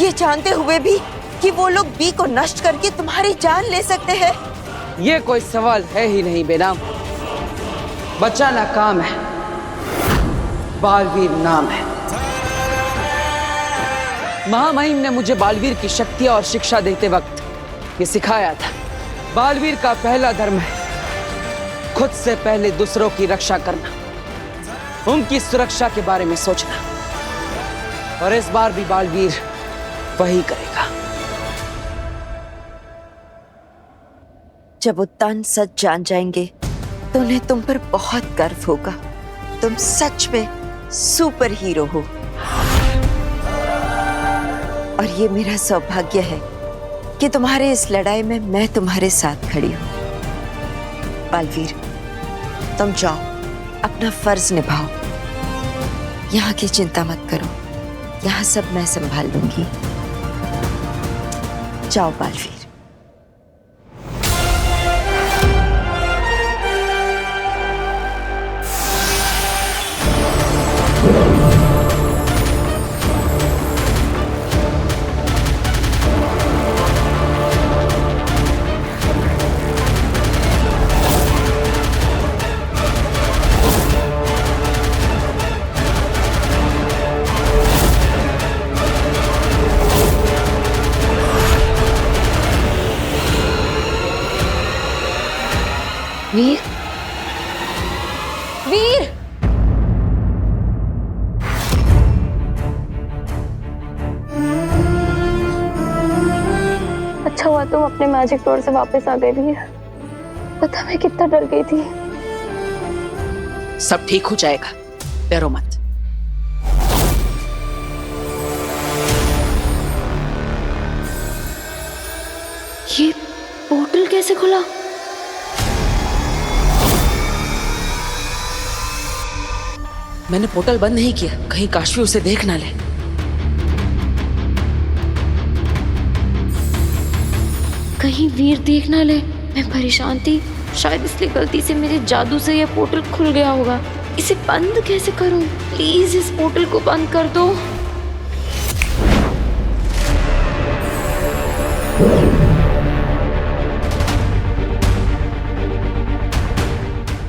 ये जानते हुए भी कि वो लोग बी को नष्ट करके तुम्हारी जान ले सकते हैं। ये कोई सवाल है ही नहीं बेनाम। बचाना काम है, बालवीर नाम है। महामहिम ने मुझे बालवीर की शक्ति और शिक्षा देते वक्त ये सिखाया था। बालवीर का पहला धर्म है खुद से पहले दूसरों की रक्षा करना, उनकी सुरक्षा के बारे में सोचना। और इस बार भी बालवीर वही करेगा। जब उत्तान सच जान जाएंगे तो उन्हें तुम पर बहुत गर्व होगा। तुम सच में सुपर हीरो हो और ये मेरा सौभाग्य है कि तुम्हारे इस लड़ाई में मैं तुम्हारे साथ खड़ी हूं। बालवीर, तुम जाओ, अपना फर्ज निभाओ। यहाँ की चिंता मत करो, यहाँ सब मैं संभाल लूंगी। जाओ बालवीर। वीर, वीर! अच्छा हुआ तुम अपने मैजिक डोर से वापस आ गए वीर। पता मैं कितना डर गई थी। सब ठीक हो जाएगा, डरो मत। ये पोर्टल कैसे खुला? मैंने पोर्टल बंद नहीं किया, कहीं काशवी उसे देख ना ले। कहीं वीर देख ना ले। मैं परेशान थी, शायद इसलिए गलती से मेरे जादू से यह पोर्टल खुल गया होगा। इसे बंद कैसे करूं? प्लीज इस पोर्टल को बंद कर दो।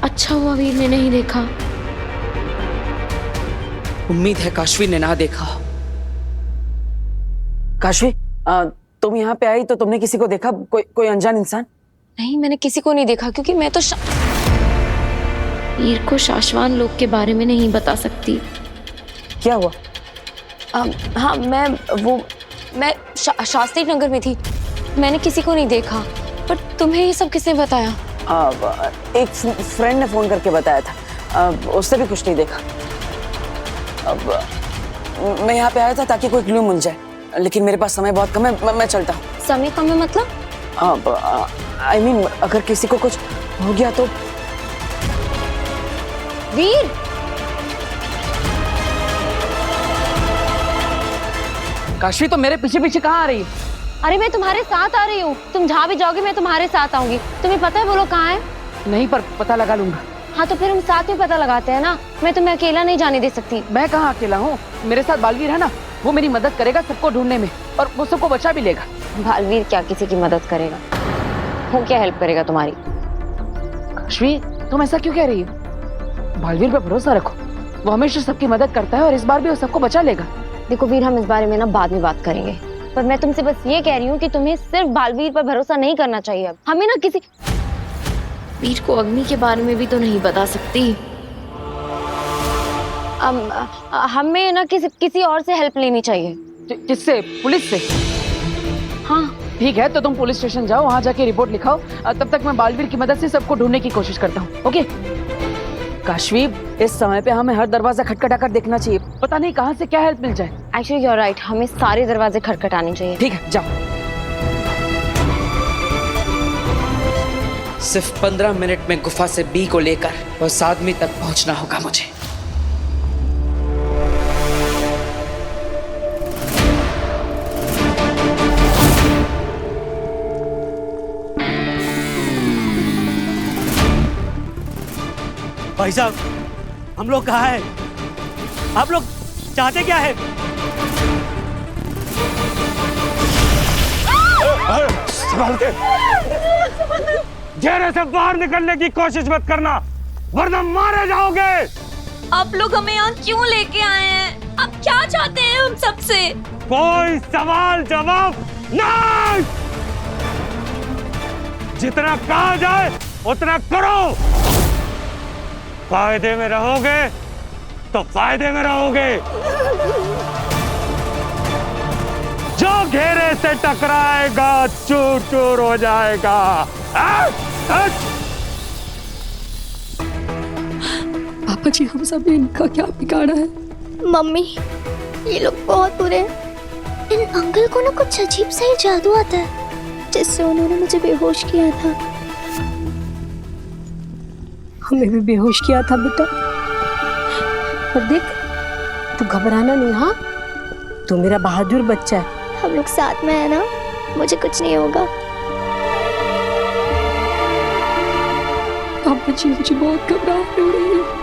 अच्छा हुआ वीर ने नहीं देखा। उम्मीद है काशवी ने ना देखा। काशवी, तुम यहाँ पे आई तो तुमने किसी को देखा? कोई अनजान इंसान? नहीं, मैंने किसी को नहीं देखा क्योंकि मैं तो वीर को शाश्वान लोक के बारे में नहीं बता सकती। क्या हुआ? हाँ, मैं शास्त्री नगर में थी। मैंने किसी को नहीं देखा। पर तुम्हें ये सब किसने बताया? एक फ्रेंड ने फोन करके बताया था। उससे भी कुछ नहीं देखा। अब मैं यहाँ पे आया था ताकि कोई क्लू मिल जाए, लेकिन मेरे पास समय बहुत कम है। मैं चलता हूँ। समय कम है मतलब? I mean, अगर किसी को कुछ हो गया तो। वीर! काशवी तो मेरे पीछे पीछे कहाँ आ रही है? अरे मैं तुम्हारे साथ आ रही हूँ। तुम जहाँ भी जाओगे मैं तुम्हारे साथ आऊंगी। तुम्हें पता है वो लोग कहाँ है? नहीं, पर पता लगा लूंगा। हाँ तो फिर हम साथ में पता लगाते हैं ना। मैं तुम्हें अकेला नहीं जाने दे सकती। मैं कहाँ अकेला हूँ? मेरे साथ बालवीर है ना, वो मेरी मदद करेगा सबको ढूंढने में, और वो सबको बचा भी लेगा। बालवीर क्या किसी की मदद करेगा? वो क्या हेल्प करेगा तुम्हारी? काशवी, तुम ऐसा क्यों कह रही हो? बालवीर पे भरोसा रखो, वो हमेशा सबकी मदद करता है और इस बार भी वो सबको बचा लेगा। देखो वीर, हम इस बारे में ना बाद में बात करेंगे, पर मैं तुमसे बस ये कह रही हूँ कि तुम्हें सिर्फ बालवीर पर भरोसा नहीं करना चाहिए। अब हमें ना किसी वीर को अग्नि के बारे में भी तो नहीं बता सकती। हमें ना किसी और से हेल्प लेनी चाहिए। किससे? पुलिस से? हाँ ठीक है, तो तुम पुलिस स्टेशन जाओ, वहाँ जाके रिपोर्ट लिखाओ। तब तक मैं बालवीर की मदद से सबको ढूंढने की कोशिश करता हूँ। ओके काशवी, इस समय पे हमें हर दरवाजा खटखटा कर देखना चाहिए, पता नहीं कहाँ से क्या हेल्प मिल जाए। एक्चुअली यू आर राइट, हमें सारे दरवाजे खटखटाने चाहिए। ठीक है, जाओ। सिर्फ 15 मिनट में गुफा से बी को लेकर उस आदमी तक पहुंचना होगा मुझे। भाई साहब, हम लोग कहाँ हैं? आप लोग चाहते क्या है? संभाल के। घेरे से बाहर निकलने की कोशिश मत करना, वरना मारे जाओगे। आप लोग हमें यहाँ क्यों लेके आए हैं? आप क्या चाहते हैं हम सबसे? कोई सवाल जवाब नहीं। जितना कहा जाए उतना करो। फायदे में रहोगे तो फायदे में रहोगे। जो घेरे से टकराएगा चूर चूर हो जाएगा। पापा जी, हम सब ने इनका क्या बिगाड़ा है? मम्मी, ये लोग बहुत बुरे हैं। इन अंकल को ना कुछ अजीब सा ही जादू आता है, जिससे उन्होंने मुझे बेहोश किया था। हमें भी बेहोश किया था बेटा। पर देख, तू घबराना नहीं, हाँ? तू मेरा बहादुर बच्चा है। हम लोग साथ में है ना, मुझे कुछ नहीं होगा। पापा जी, मुझे बहुत घबराहट हो रही है।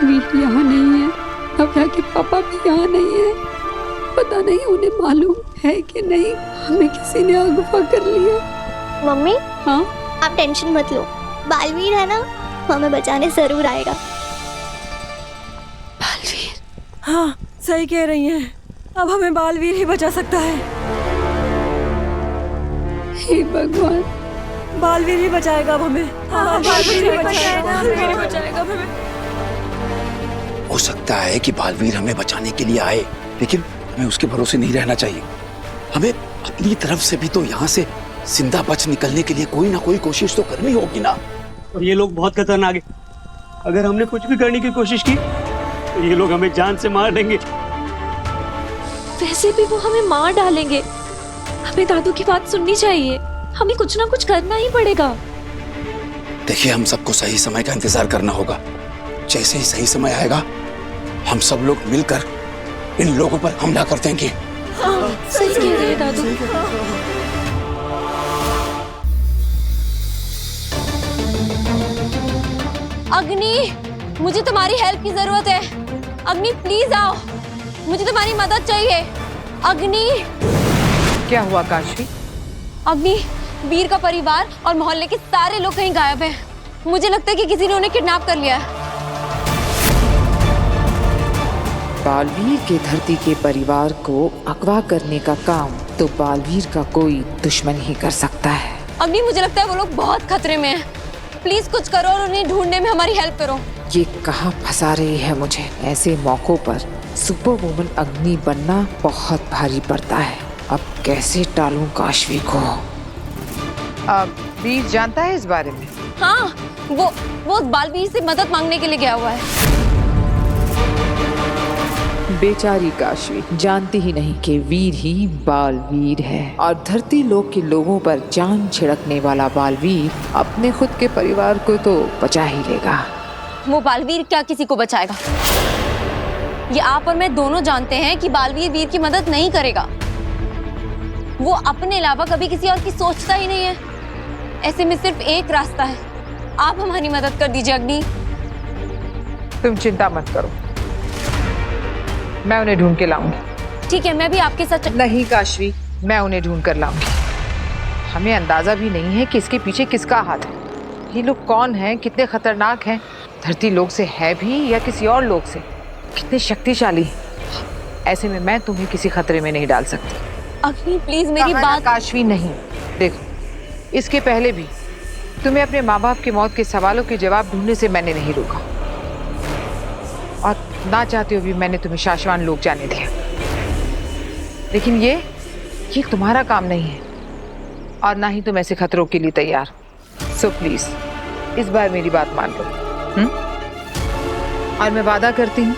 वीर यहाँ नहीं है, अब यहाँ के पापा भी यहाँ नहीं है। पता नहीं उन्हें मालूम है कि नहीं, हमें किसी ने अगवा कर लिया। मम्मी, हाँ? आप टेंशन मत लो, बालवीर है ना, वो हमें बचाने जरूर आएगा। बालवीर? हाँ, सही कह रही हैं। अब हमें बालवीर ही बचा सकता है। हे भगवान, बालवीर ही बचाएगा अब हमें। हाँ, बालवीर ही बचाएगा अब हमें। हो सकता है कि बालवीर हमें बचाने के लिए आए, लेकिन हमें उसके भरोसे नहीं रहना चाहिए। हमें अपनी तरफ से भी तो यहाँ से जिंदा बच निकलने के लिए कोई ना कोई कोशिश तो करनी होगी ना। और ये लोग बहुत खतरनाक है। अगर हमने कुछ भी करने की कोशिश की तो ये लोग हमें जान से मार देंगे। वैसे भी वो हमें मार डालेंगे। हमें दादू की बात सुननी चाहिए। हमें कुछ ना कुछ करना ही पड़ेगा। देखिए, हम सबको सही समय का इंतजार करना होगा। जैसे ही सही समय आएगा, हम सब लोग मिलकर इन लोगों पर हमला कर देंगे। हाँ, सही कह रहे हैं दादू। अग्नि, मुझे तुम्हारी हेल्प की जरूरत है। अग्नि, प्लीज आओ, मुझे तुम्हारी मदद चाहिए। अग्नि। क्या हुआ काशी? अग्नि, वीर का परिवार और मोहल्ले के सारे लोग कहीं गायब हैं। मुझे लगता है कि किसी ने उन्हें किडनैप कर लिया है। बालवीर के धरती के परिवार को अगवा करने का काम तो बालवीर का कोई दुश्मन ही कर सकता है। अग्नि, मुझे लगता है वो लोग बहुत खतरे में हैं। प्लीज कुछ करो और उन्हें ढूंढने में हमारी हेल्प करो। ये कहाँ फंसा रही है मुझे। ऐसे मौकों पर सुपर वुमन अग्नि बनना बहुत भारी पड़ता है। अब कैसे टालूं काशवी को? वीर जानता है इस बारे में? हाँ, वो बालवीर से मदद मांगने के लिए गया हुआ है। बेचारी काशवी जानती ही नहीं कि वीर ही बालवीर है, और धरती लोक के लोगों पर जान छिड़कने वाला बालवीर अपने खुद के परिवार को तो बचा ही लेगा। वो बालवीर क्या किसी को बचाएगा? ये आप और मैं दोनों जानते हैं कि बालवीर वीर की मदद नहीं करेगा। वो अपने अलावा कभी किसी और की सोचता ही नहीं है। ऐसे में सिर्फ एक रास्ता है, आप हमारी मदद कर दीजिए अग्नि। तुम चिंता मत करो, मैं उन्हें ढूंढ के लाऊंगी। ठीक है, मैं भी आपके साथ नहीं काशवी, मैं उन्हें ढूंढ कर लाऊंगी। हमें अंदाजा भी नहीं है कि इसके पीछे किसका हाथ है। ये लोग कौन हैं, कितने खतरनाक हैं, धरती लोग से है भी या किसी और लोग से, कितने शक्तिशाली हैं। ऐसे में मैं तुम्हें किसी खतरे में नहीं डाल सकती। अग्नि, प्लीज मेरी बात। काशवी नहीं, देखो, इसके पहले भी तुम्हें अपने माँ बाप की मौत के सवालों के जवाब ढूंढने से मैंने नहीं रोका, और ना चाहते हुए भी मैंने तुम्हें शाश्वान लोग जाने दिया। लेकिन ये तुम्हारा काम नहीं है, और ना ही तुम ऐसे खतरों के लिए तैयार। सो प्लीज इस बार मेरी बात मान लो। और मैं वादा करती हूँ,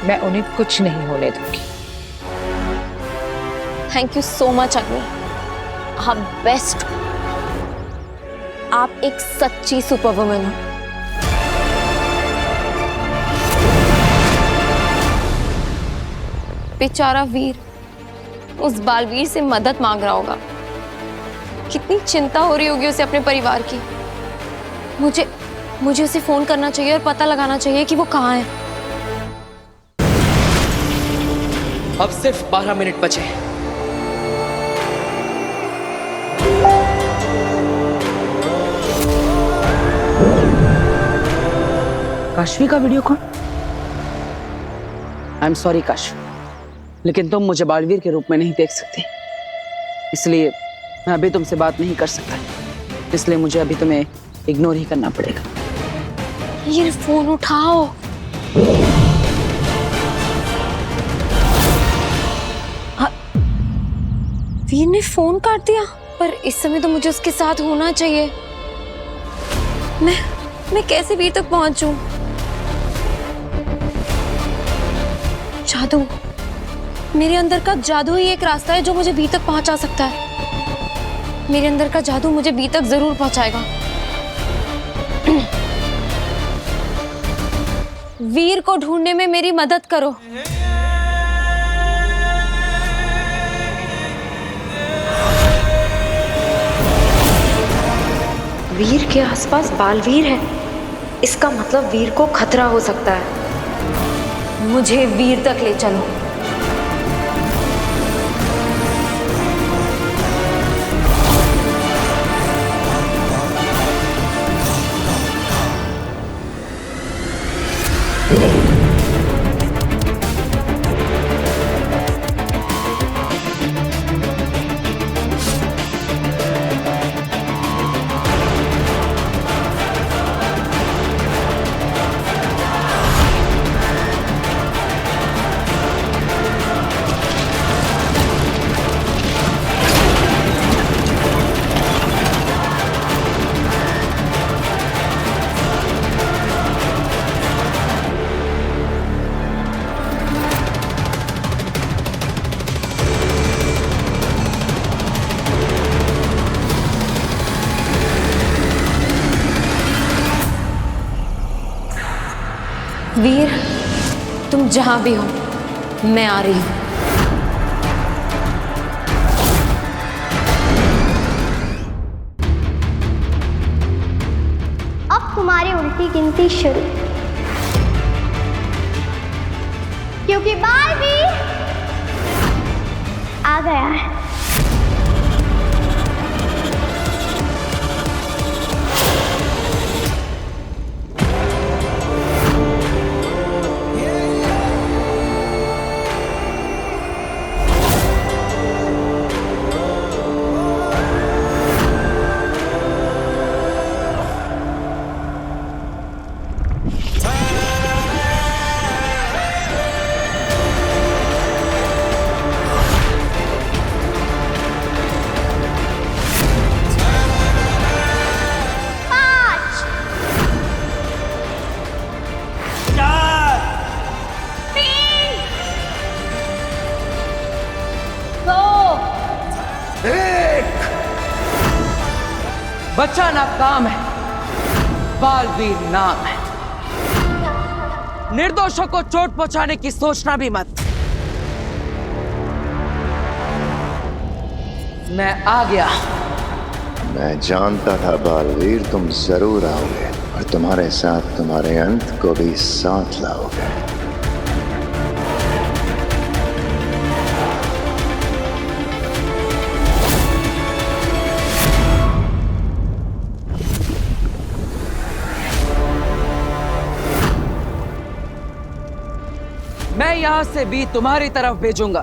मैं उन्हें कुछ नहीं होने दूंगी। थैंक यू सो मच अग्नि, आप बेस्ट। आप एक सच्ची सुपर वुमन हो। बेचारा वीर उस बालवीर से मदद मांग रहा होगा। कितनी चिंता हो रही होगी उसे अपने परिवार की। मुझे उसे फोन करना चाहिए और पता लगाना चाहिए कि वो कहाँ है। अब सिर्फ 12 मिनट बचे। काशवी का video call? I am sorry Kashvi, लेकिन तुम मुझे बालवीर के रूप में नहीं देख सकती, इसलिए मैं अभी तुमसे बात नहीं कर सकता। इसलिए मुझे अभी तुम्हें इग्नोर ही करना पड़ेगा। ये फोन उठाओ। वीर ने फोन काट दिया, पर इस समय तो मुझे उसके साथ होना चाहिए। मैं कैसे वीर तक पहुंचूं? जादू, मेरे अंदर का जादू ही एक रास्ता है जो मुझे वीर तक पहुंचा सकता है। मेरे अंदर का जादू मुझे वीर तक जरूर पहुंचाएगा। वीर को ढूंढने में मेरी मदद करो। वीर के आसपास बालवीर है, इसका मतलब वीर को खतरा हो सकता है। मुझे वीर तक ले चलो। वीर, तुम जहां भी हो, मैं आ रही हूं। अब तुम्हारी उल्टी गिनती शुरू, क्योंकि बालवीर आ गया है। बचाना काम है, बालवीर नाम है। निर्दोषों को चोट पहुंचाने की सोचना भी मत। मैं आ गया। मैं जानता था बालवीर तुम जरूर आओगे और तुम्हारे साथ तुम्हारे अंत को भी साथ लाओगे। मैं यहां से भी तुम्हारी तरफ भेजूंगा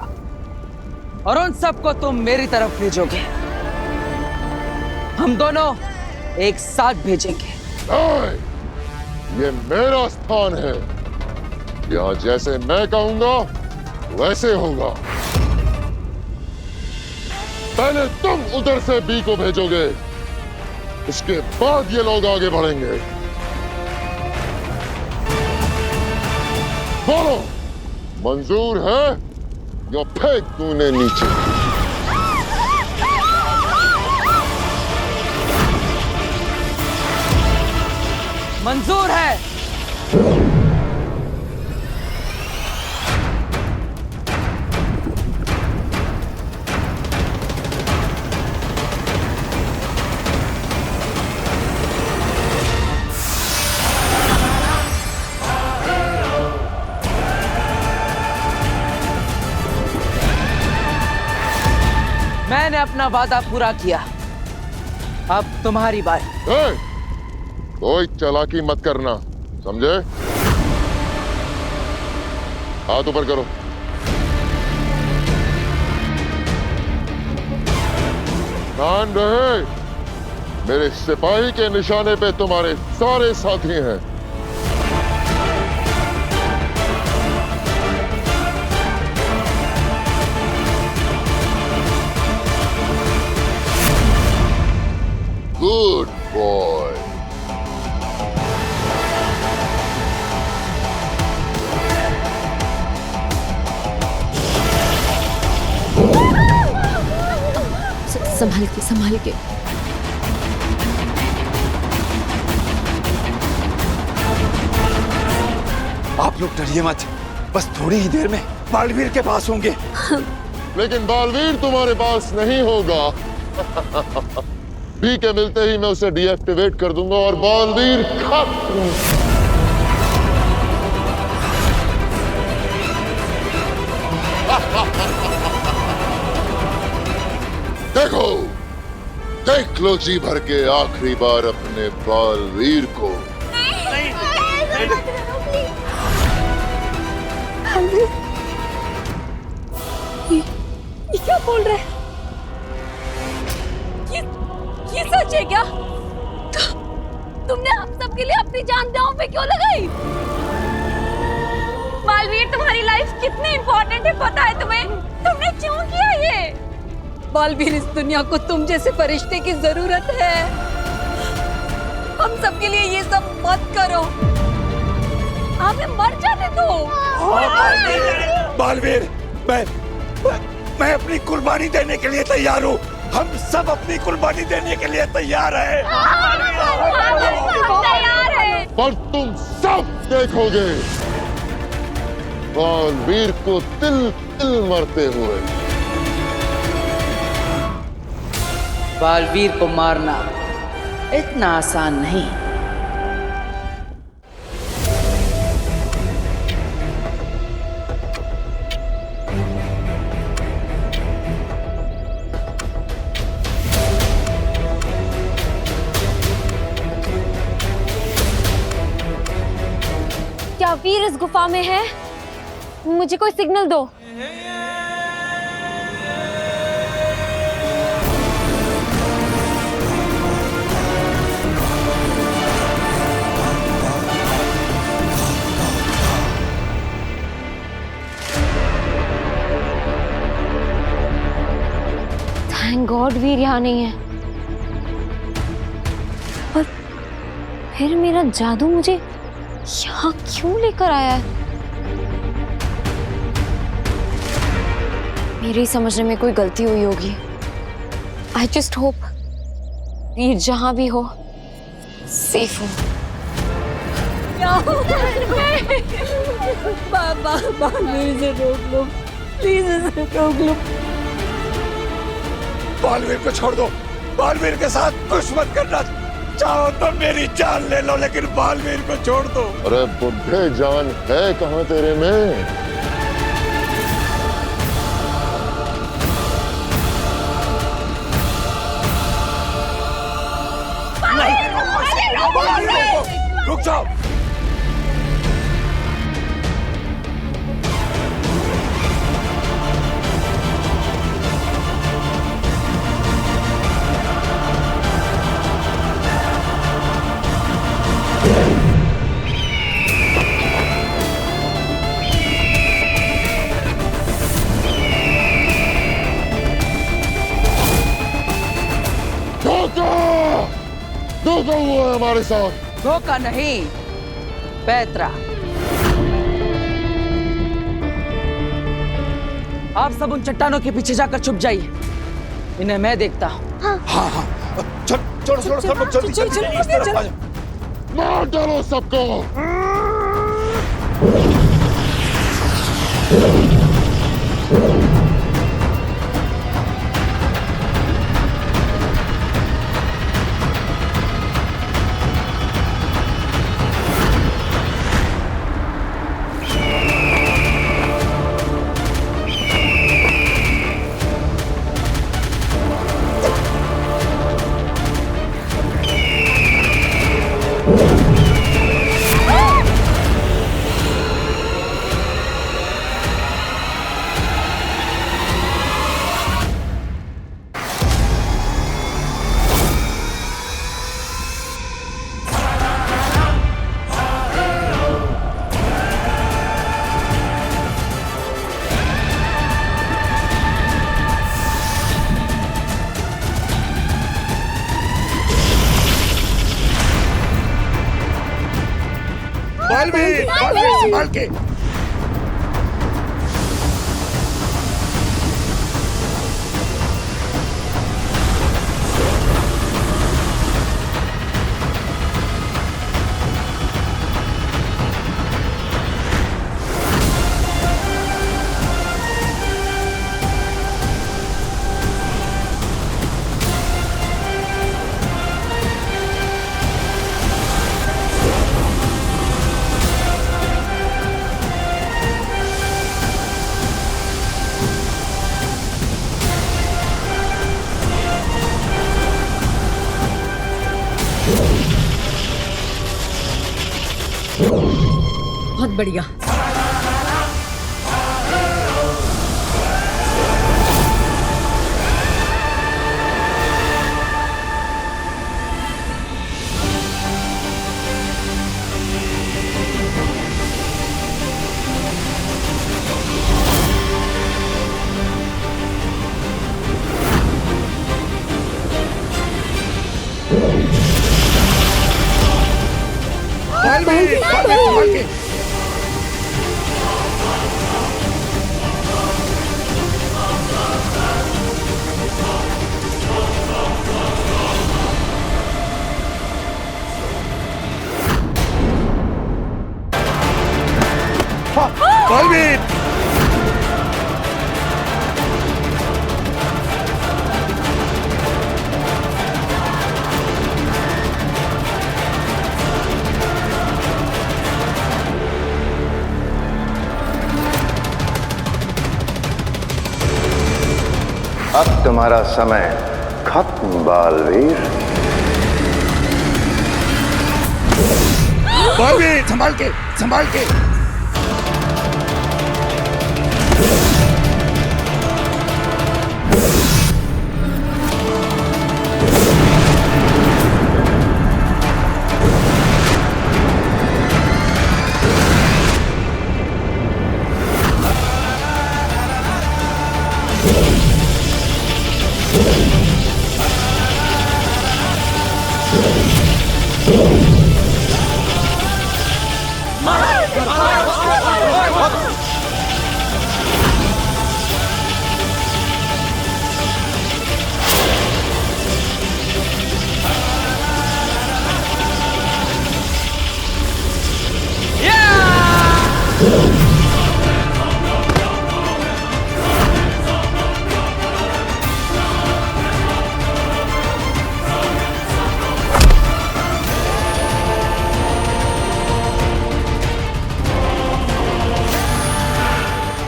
और उन सबको तुम मेरी तरफ भेजोगे। हम दोनों एक साथ भेजेंगे। नहीं, ये मेरा स्थान है। यहाँ जैसे मैं कहूंगा वैसे होगा। पहले तुम उधर से बी को भेजोगे, उसके बाद ये लोग आगे बढ़ेंगे। बोलो, मंजूर है या फेंक तूने नीचे? मंजूर है। मैंने अपना वादा पूरा किया, अब तुम्हारी बारी। कोई चालाकी मत करना, समझे? हाथ ऊपर करो। ध्यान रहे, मेरे सिपाही के निशाने पे तुम्हारे सारे साथी हैं। Good boy. संभाल के, संभाल के। आप लोग डरिए मत, बस थोड़ी ही देर में बालवीर के पास होंगे। लेकिन बालवीर तुम्हारे पास नहीं होगा। बी के मिलते ही मैं उसे डीएक्टिवेट कर दूंगा और बालवीर खत्म। देखो, देख लो जी भर के आखिरी बार अपने बालवीर को। ये क्या बोल रहे हैं? ये सच है क्या? तुमने हम सब के लिए अपनी जान दांव पे क्यों लगाई? बालवीर, तुम्हारी लाइफ कितनी इम्पोर्टेंट है पता है तुम्हें? तुमने क्यों किया ये? बालवीर, इस दुनिया को तुम जैसे फरिश्ते की जरूरत है। हम सब के लिए ये सब मत करो। आप मर जाते तो। बालवीर, मैं अपनी कुर्बानी देने के लिए तैयार हूँ। हम सब अपनी कुर्बानी देने के लिए तैयार हैं। तैयार है। पर तुम सब देखोगे बालवीर को तिल तिल मरते हुए। बालवीर को मारना इतना आसान नहीं। क्या वीर इस गुफा में है? मुझे कोई सिग्नल दो। थैंक गॉड वीर यहाँ नहीं है। पर फिर मेरा जादू मुझे यहाँ क्यों लेकर आया है? मेरी समझने में कोई गलती हुई होगी। आई जस्ट होप वीर जहां भी हो सेफ हो। बालवीर से रोक लो, प्लीज इसे रोक लो। बालवीर को छोड़ दो। बालवीर के साथ कुछ मत करना। चाहो तो मेरी जान ले लो, लेकिन बालवीर को छोड़ दो। अरे बुढ़े, जान है कहाँ तेरे में? रुक जाओ। धोखा हुआ है हमारे साथ। धोखा नहीं, पैतरा। आप सब उन चट्टानों के पीछे जाकर छुप जाइए। इन्हें मैं देखता हूँ। हाँ हाँ, छोड़ो सब लोग जल्दी जल्दी इस तरफ आ जाओ। मार डालो सबको। बालवीर संभाल के। बहुत बढ़िया। बालवीर संभाल के। बालवीर अब तुम्हारा समय खत्म बालवीर। बालवीर संभाल के संभाल के।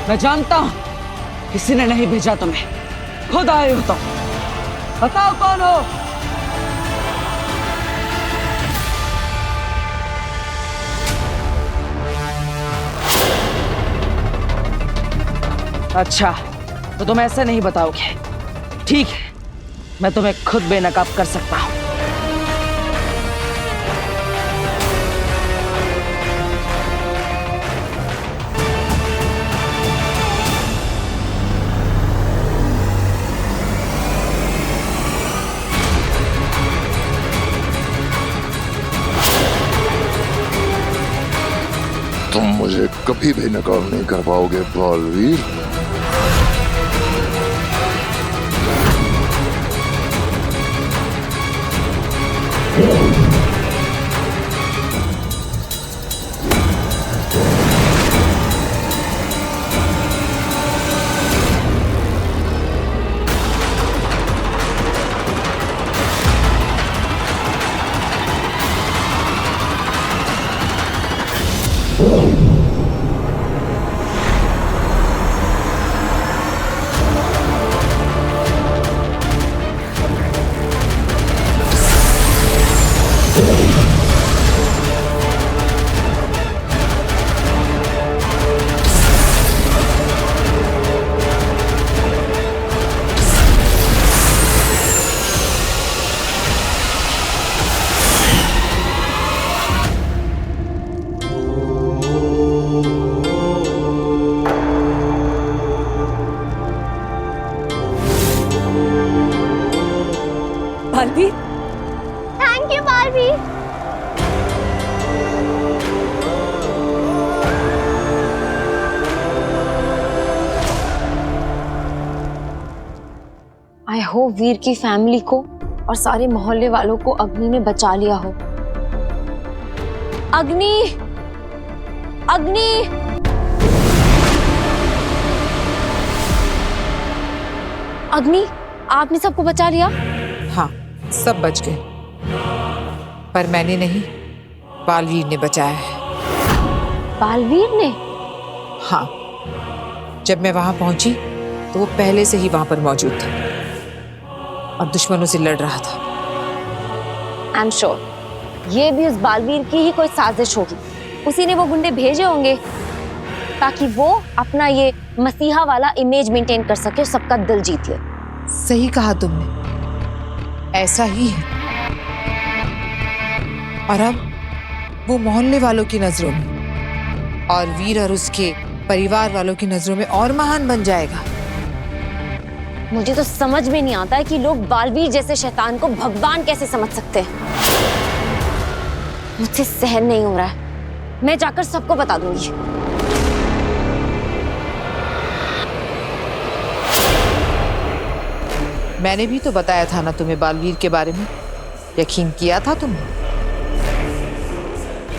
मैं जानता हूं किसी ने नहीं भेजा तुम्हें, खुद आए हो तुम। बताओ कौन हो? अच्छा, तो तुम ऐसे नहीं बताओगे। ठीक है, मैं तुम्हें खुद बेनकाब कर सकता हूं। तुम मुझे कभी भी नकाब नहीं कर पाओगे Baalveer. Baalveer, thank you Baalveer. I hope Veer की फैमिली को और सारे मोहल्ले वालों को अग्नि ने बचा लिया हो। अग्नि, अग्नि, अग्नि, आपने सबको बचा लिया? हाँ, सब बच गए, पर मैंने नहीं, बालवीर ने बचाया है। बालवीर ने? हाँ, जब मैं वहां पहुंची तो वो पहले से ही वहां पर मौजूद था और दुश्मनों से लड़ रहा था। आई एम श्योर ये भी उस बालवीर की ही कोई साजिश होगी। उसी ने वो गुंडे भेजे होंगे ताकि वो अपना ये मसीहा वाला इमेज मेंटेन कर सके और सबका दिल जीत ले। सही कहा तुमने, ऐसा ही है। और अब वो मोहल्ले वालों की नजरों में और वीर और उसके परिवार वालों की नजरों में और महान बन जाएगा। मुझे तो समझ में नहीं आता है कि लोग बालवीर जैसे शैतान को भगवान कैसे समझ सकते हैं। मुझसे सहन नहीं हो रहा है, मैं जाकर सबको बता दूंगी। मैंने भी तो बताया था ना तुम्हें बालवीर के बारे में, यकीन किया था तुमने?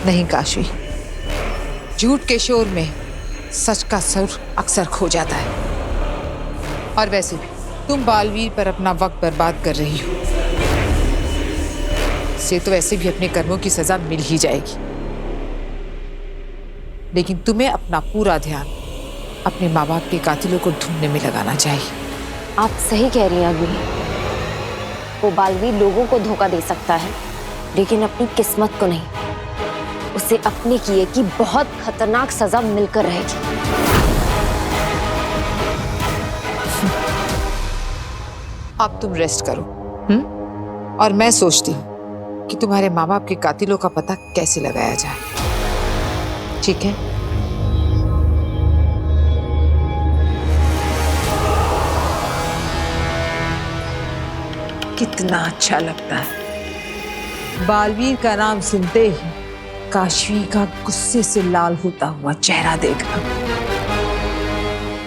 नहीं काशवी, झूठ के शोर में सच का सुर अक्सर खो जाता है। और वैसे भी तुम बालवीर पर अपना वक्त बर्बाद कर रही हो। इसे तो वैसे भी अपने कर्मों की सजा मिल ही जाएगी, लेकिन तुम्हें अपना पूरा ध्यान अपने माँ बाप के कातिलों को ढूंढने में लगाना चाहिए। आप सही कह रही हैं अग्नि, वो बालवीर लोगों को धोखा दे सकता है लेकिन अपनी किस्मत को नहीं। उसे अपने किए की बहुत खतरनाक सजा मिलकर रहेगी। अब तुम रेस्ट करो, और मैं सोचती हूँ कि तुम्हारे माँ बाप के कातिलों का पता कैसे लगाया जाए। ठीक है? कितना अच्छा लगता है बालवीर का नाम सुनते ही काशवी का गुस्से से लाल होता हुआ चेहरा देखना।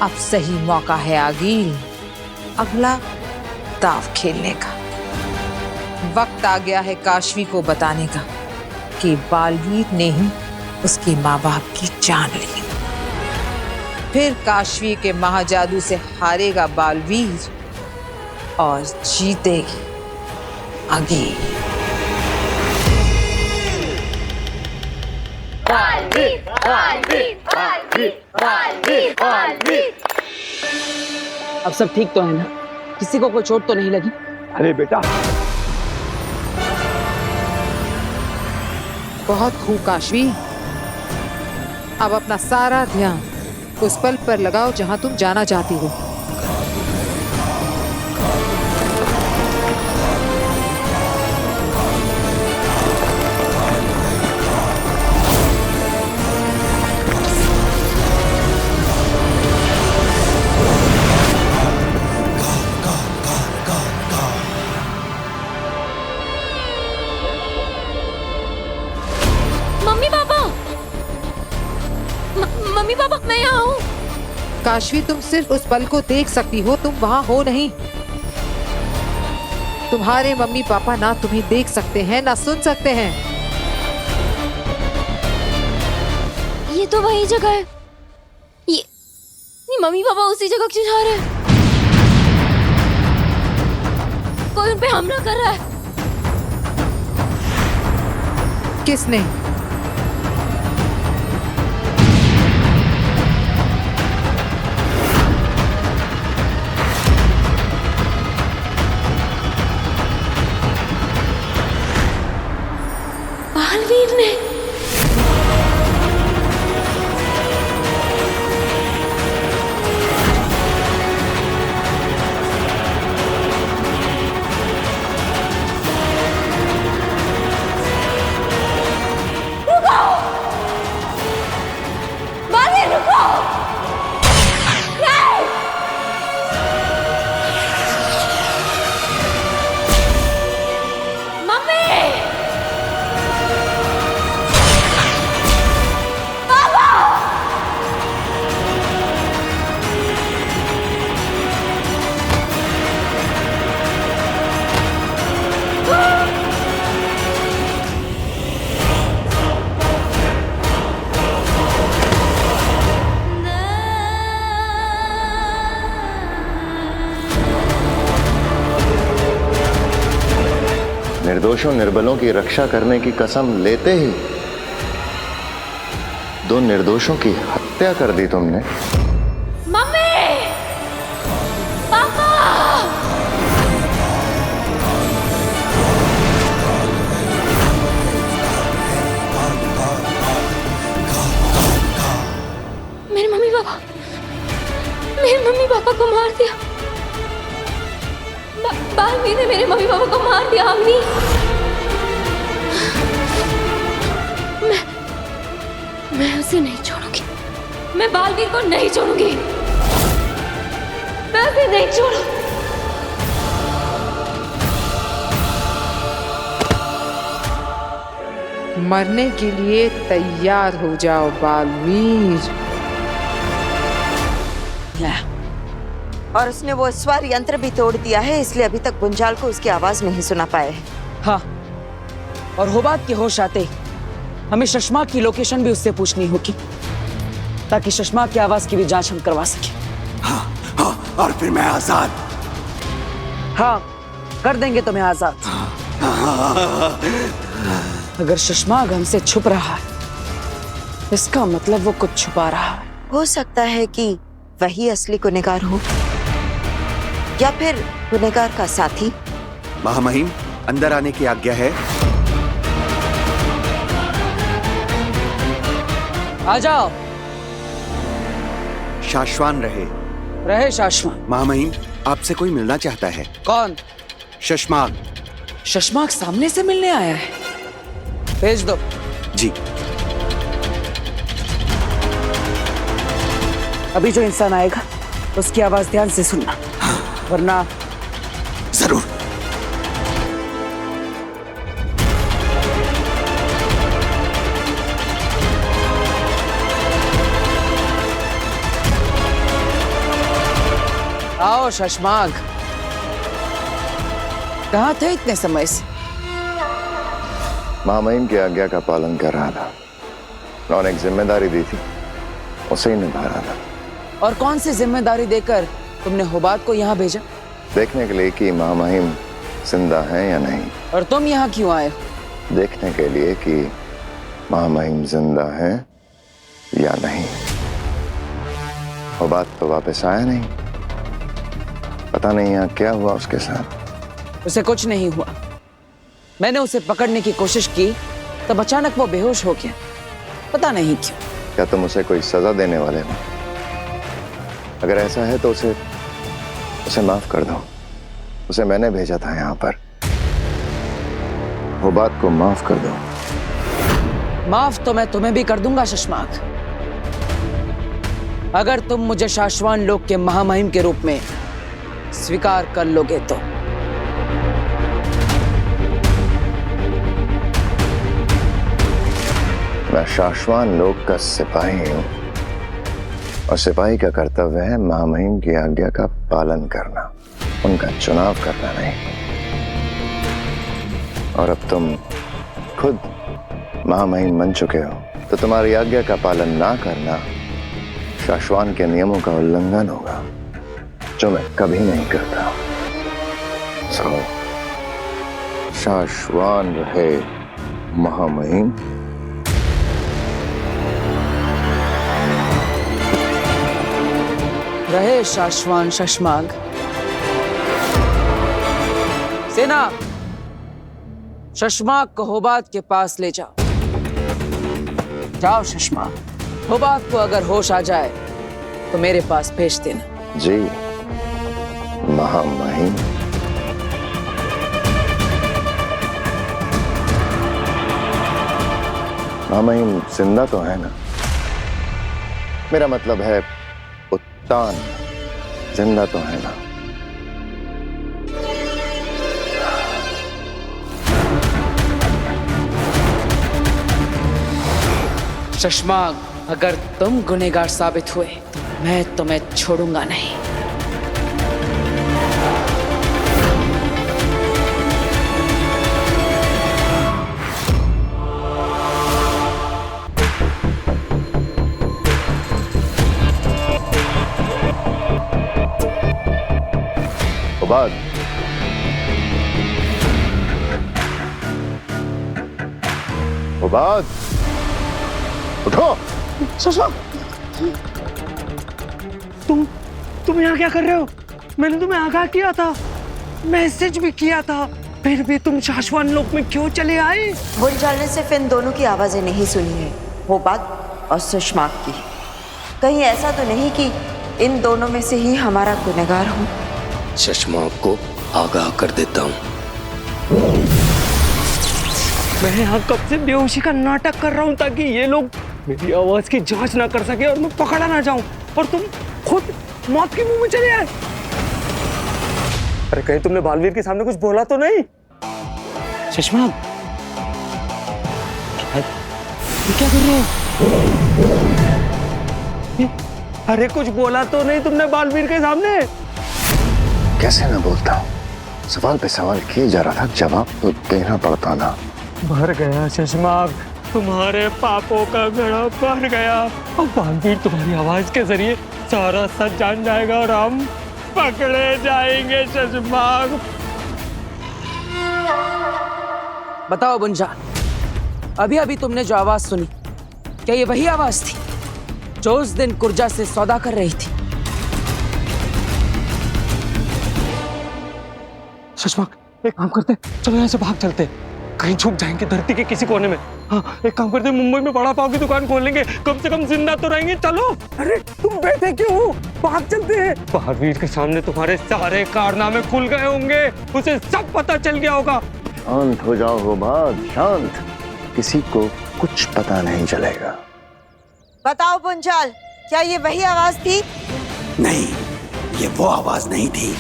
अब सही मौका है आगिल अगला दाव खेलने का। वक्त आ गया है काशवी को बताने का कि बालवीर ने ही उसके माँ बाप की जान ली। फिर काशवी के महाजादू से हारेगा बालवीर और जीतेगी आगिल। बालवीर, बालवीर, बालवीर, बालवीर, बालवीर। अब सब ठीक तो है ना? किसी को कोई चोट तो नहीं लगी? अरे बेटा, बहुत खूब काशवी, अब अपना सारा ध्यान उस पल पर लगाओ जहां तुम जाना चाहती हो। मम्मी पापा, मैं यहाँ हूँ। काशवी, तुम सिर्फ उस पल को देख सकती हो, तुम वहां हो नहीं। तुम्हारे मम्मी पापा ना तुम्हें देख सकते हैं ना सुन सकते हैं। ये तो वही जगह है। ये मम्मी पापा उसी जगह क्यों जा रहे हैं? कोई उन पे हमला कर रहा है। किसने? बालवीर ने। निर्दोषों निर्बलों की रक्षा करने की कसम लेते ही 2 निर्दोषों की हत्या कर दी तुमने। मम्मी, पापा, मेरे मम्मी पापा को मार दिया। बालवीर ने मेरे मम्मी पापा को मार दिया। अम्मी, मैं उसे नहीं छोड़ूंगी। मैं बालवीर को नहीं छोड़ूंगी। मैं उसे नहीं छोड़ू। मरने के लिए तैयार हो जाओ बालवीर। और उसने वो स्वर यंत्र भी तोड़ दिया है, इसलिए अभी तक गुंजाल को उसकी आवाज नहीं सुना पाए है। हाँ, और होबात के होश आते हमें शशमा की लोकेशन भी उससे पूछनी होगी, ताकि शशमा की आवाज की भी जांच हम करवा सके। हाँ, हाँ, और फिर मैं आजाद। हाँ, कर देंगे तुम्हें आजाद। अगर शशमाग हमसे छुप रहा है, इसका मतलब वो कुछ छुपा रहा है। हो सकता है कि वही असली गुनहगार हो, या फिर गुनहगार का साथी। महामहिम, अंदर आने की आज्ञा है। आ जाओ। शाश्वान रहे शाश्वान। महामहिम, आपसे कोई मिलना चाहता है। कौन? शशमाग। शशमाग सामने से मिलने आया है? भेज दो। जी। अभी जो इंसान आएगा उसकी आवाज ध्यान से सुनना, वरना। जरूर। आओ शशमाग, कहाँ थे इतने समय से? महामहिम की आज्ञा का पालन कर रहा था। उन्होंने एक जिम्मेदारी दी थी, उसे ही निभा रहा था। और कौन सी जिम्मेदारी देकर तुमने होबात को यहाँ भेजा? देखने के लिए कि महामहिम जिंदा हैं या नहीं। और तुम यहाँ क्यों आए? देखने के लिए कि महामहिम जिंदा हैं या नहीं। होबात तो वापस आया नहीं, पता नहीं यहाँ क्या हुआ उसके साथ। उसे कुछ नहीं हुआ। मैंने उसे पकड़ने की कोशिश की, तब अचानक वो बेहोश हो गया, पता नहीं क्यों। क्या तुम उसे कोई सजा देने वाले हो? अगर ऐसा है तो उसे माफ कर दो। उसे मैंने भेजा था यहाँ पर। वो बात को माफ कर दो। माफ तो मैं तुम्हें भी कर दूंगा शशमाग, अगर तुम मुझे शाश्वान लोक के महामहिम के रूप में स्वीकार कर लोगे तो। मैं शाश्वान लोक का सिपाही हूँ, और सिपाही का कर्तव्य है महामहिम की आज्ञा का पालन करना, उनका चुनाव करना नहीं। और अब तुम खुद महामहिम बन चुके हो, तो तुम्हारी आज्ञा का पालन ना करना शाश्वान के नियमों का उल्लंघन होगा, जो मैं कभी नहीं करता। सो शाश्वान रहे महामहिम। रहे शाश्वान शशमाग। सेना, शशमाग को होबात के पास ले जाओ। जाओ शशमाग, होबात को अगर होश आ जाए तो मेरे पास भेज देना। जी महामहिम। महामहिम जिंदा तो है ना? मेरा मतलब है उत्तान जिंदा तो है ना? शशमाग, अगर तुम गुनहगार साबित हुए तो मैं तुम्हें छोड़ूंगा नहीं। बाद हुबाद, उठो। शशांक, तुम यहाँ क्या कर रहे हो? मैंने तुम्हें आगाह किया था, मैसेज भी किया था, फिर भी तुम शाश्वान लोक में क्यों चले आए? बुंजाल ने सिर्फ इन दोनों की आवाजें नहीं सुनी है, होबाद और सुषमाक की। कहीं ऐसा तो नहीं कि इन दोनों में से ही हमारा गुनहगार हो? शशमाक को आगाह कर देता हूँ। मैं यहाँ कब से बेहोशी का नाटक कर रहा हूँ ताकि ये लोग मेरी आवाज की जांच ना कर सके और मैं पकड़ा ना जाऊं, और तुम खुद मौत के मुंह में चले आए। अरे कहीं तुमने बालवीर के सामने कुछ बोला तो नहीं? शशमाक, क्या कर रहे हो? अरे कुछ बोला तो नहीं तुमने बालवीर के सामने? कैसे ना बोलता हूँ, सवाल पे सवाल किए जा रहा था, जवाब तो देना पड़ता ना। भर गया शशमाक, तुम्हारे पापों का घड़ा भर गया। अब बालवीर तुम्हारी आवाज के जरिए सारा सच जान जाएगा और हम पकड़े जाएंगे शशमाक। बताओ बुंजा, अभी अभी तुमने जो आवाज सुनी, क्या ये वही आवाज थी जो उस दिन कुर्जा से सौदा कर रही थी? शशमाक, एक काम करते, चलो यहाँ से भाग चलते, कहीं छुप जाएंगे धरती के किसी कोने में। हाँ, एक काम करते, मुंबई में बड़ा पाव की दुकान खोल लेंगे, कम से कम जिंदा तो रहेंगे। चलो। अरे तुम बैठे क्यों हो? भाग चलते हैं। बालवीर के सामने तुम्हारे सारे कारनामे खुल गए होंगे, उसे सब पता चल गया होगा। शांत हो जाओ होबाद, शांत। किसी को कुछ पता नहीं चलेगा। बताओ बुंजाल, क्या ये वही आवाज थी? नहीं, ये वो आवाज नहीं थी।